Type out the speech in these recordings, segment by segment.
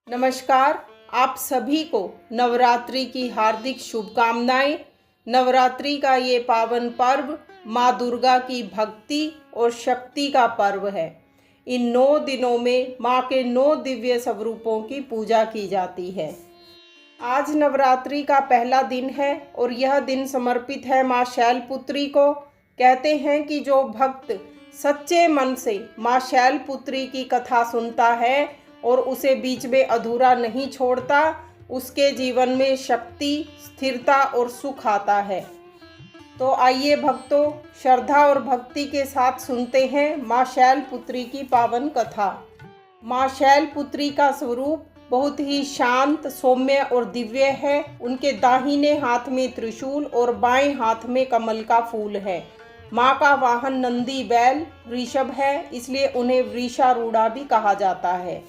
नमस्कार, आप सभी को नवरात्रि की हार्दिक शुभकामनाएं। नवरात्रि का ये पावन पर्व माँ दुर्गा की भक्ति और शक्ति का पर्व है। इन 9 दिनों में माँ के 9 दिव्य स्वरूपों की पूजा की जाती है। आज नवरात्रि का पहला दिन है और यह दिन समर्पित है माँ शैलपुत्री को। कहते हैं कि जो भक्त सच्चे मन से माँ शैलपुत्री की कथा सुनता है और उसे बीच में अधूरा नहीं छोड़ता, उसके जीवन में शक्ति, स्थिरता और सुख आता है। तो आइए भक्तों, श्रद्धा और भक्ति के साथ सुनते हैं माँ शैलपुत्री की पावन कथा। माँ शैलपुत्री का स्वरूप बहुत ही शांत, सौम्य और दिव्य है। उनके दाहिने हाथ में त्रिशूल और बाएं हाथ में कमल का फूल है। माँ का वाहन नंदी बैल वृषभ है, इसलिए उन्हें वृषारूढ़ा भी कहा जाता है।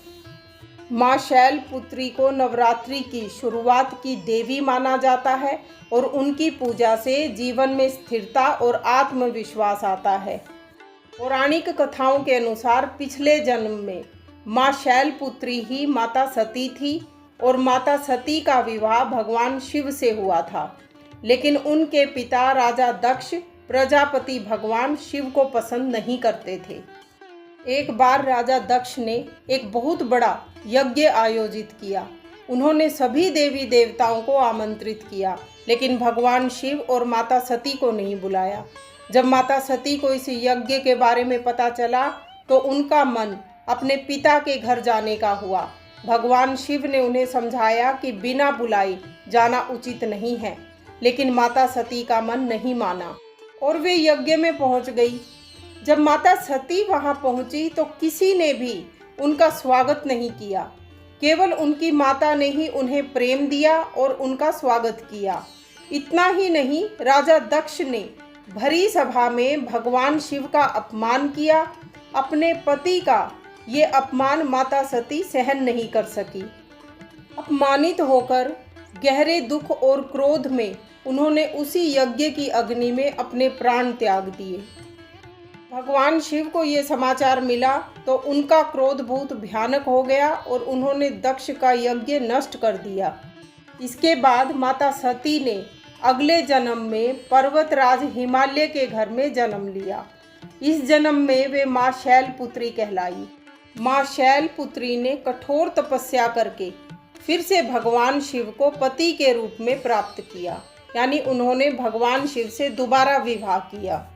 माँ शैलपुत्री को नवरात्रि की शुरुआत की देवी माना जाता है और उनकी पूजा से जीवन में स्थिरता और आत्मविश्वास आता है। पौराणिक कथाओं के अनुसार पिछले जन्म में माँ शैलपुत्री ही माता सती थी और माता सती का विवाह भगवान शिव से हुआ था, लेकिन उनके पिता राजा दक्ष प्रजापति भगवान शिव को पसंद नहीं करते थे। एक बार राजा दक्ष ने एक बहुत बड़ा यज्ञ आयोजित किया। उन्होंने सभी देवी देवताओं को आमंत्रित किया, लेकिन भगवान शिव और माता सती को नहीं बुलाया। जब माता सती को इस यज्ञ के बारे में पता चला तो उनका मन अपने पिता के घर जाने का हुआ। भगवान शिव ने उन्हें समझाया कि बिना बुलाए जाना उचित नहीं है, लेकिन माता सती का मन नहीं माना और वे यज्ञ में पहुंच गई। जब माता सती वहां पहुंची तो किसी ने भी उनका स्वागत नहीं किया। केवल उनकी माता ने ही उन्हें प्रेम दिया और उनका स्वागत किया। इतना ही नहीं, राजा दक्ष ने भरी सभा में भगवान शिव का अपमान किया। अपने पति का ये अपमान माता सती सहन नहीं कर सकी। अपमानित होकर गहरे दुख और क्रोध में उन्होंने उसी यज्ञ की अग्नि में अपने प्राण त्याग दिए। भगवान शिव को ये समाचार मिला तो उनका क्रोध बहुत भयानक हो गया और उन्होंने दक्ष का यज्ञ नष्ट कर दिया। इसके बाद माता सती ने अगले जन्म में पर्वतराज हिमालय के घर में जन्म लिया। इस जन्म में वे माँ शैलपुत्री कहलाई। माँ शैलपुत्री ने कठोर तपस्या करके फिर से भगवान शिव को पति के रूप में प्राप्त किया, यानी उन्होंने भगवान शिव से दोबारा विवाह किया।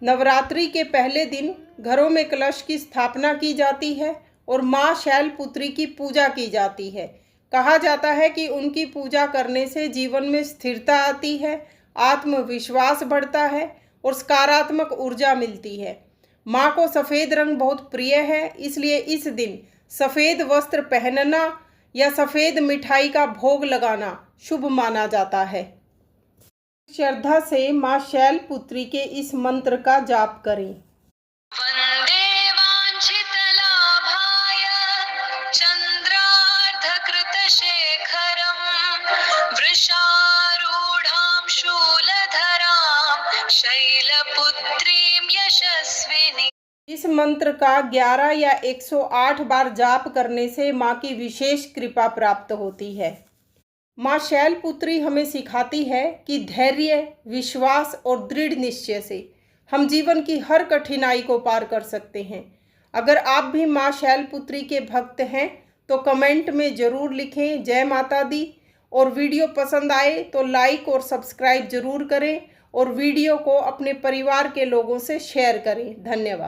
नवरात्रि के पहले दिन घरों में कलश की स्थापना की जाती है और माँ शैलपुत्री की पूजा की जाती है। कहा जाता है कि उनकी पूजा करने से जीवन में स्थिरता आती है, आत्मविश्वास बढ़ता है और सकारात्मक ऊर्जा मिलती है। माँ को सफ़ेद रंग बहुत प्रिय है, इसलिए इस दिन सफ़ेद वस्त्र पहनना या सफ़ेद मिठाई का भोग लगाना शुभ माना जाता है। श्रद्धा से माँ शैलपुत्री के इस मंत्र का जाप करें। वंदे वांछितलाभाय चंद्रार्धकृतशेखरं वृषारूढां शूलधरां शैलपुत्रीं यशस्विनी। इस मंत्र का 11 या 108 बार जाप करने से माँ की विशेष कृपा प्राप्त होती है। माँ शैलपुत्री हमें सिखाती है कि धैर्य, विश्वास और दृढ़ निश्चय से हम जीवन की हर कठिनाई को पार कर सकते हैं। अगर आप भी माँ शैलपुत्री के भक्त हैं तो कमेंट में ज़रूर लिखें जय माता दी, और वीडियो पसंद आए तो लाइक और सब्सक्राइब ज़रूर करें और वीडियो को अपने परिवार के लोगों से शेयर करें। धन्यवाद।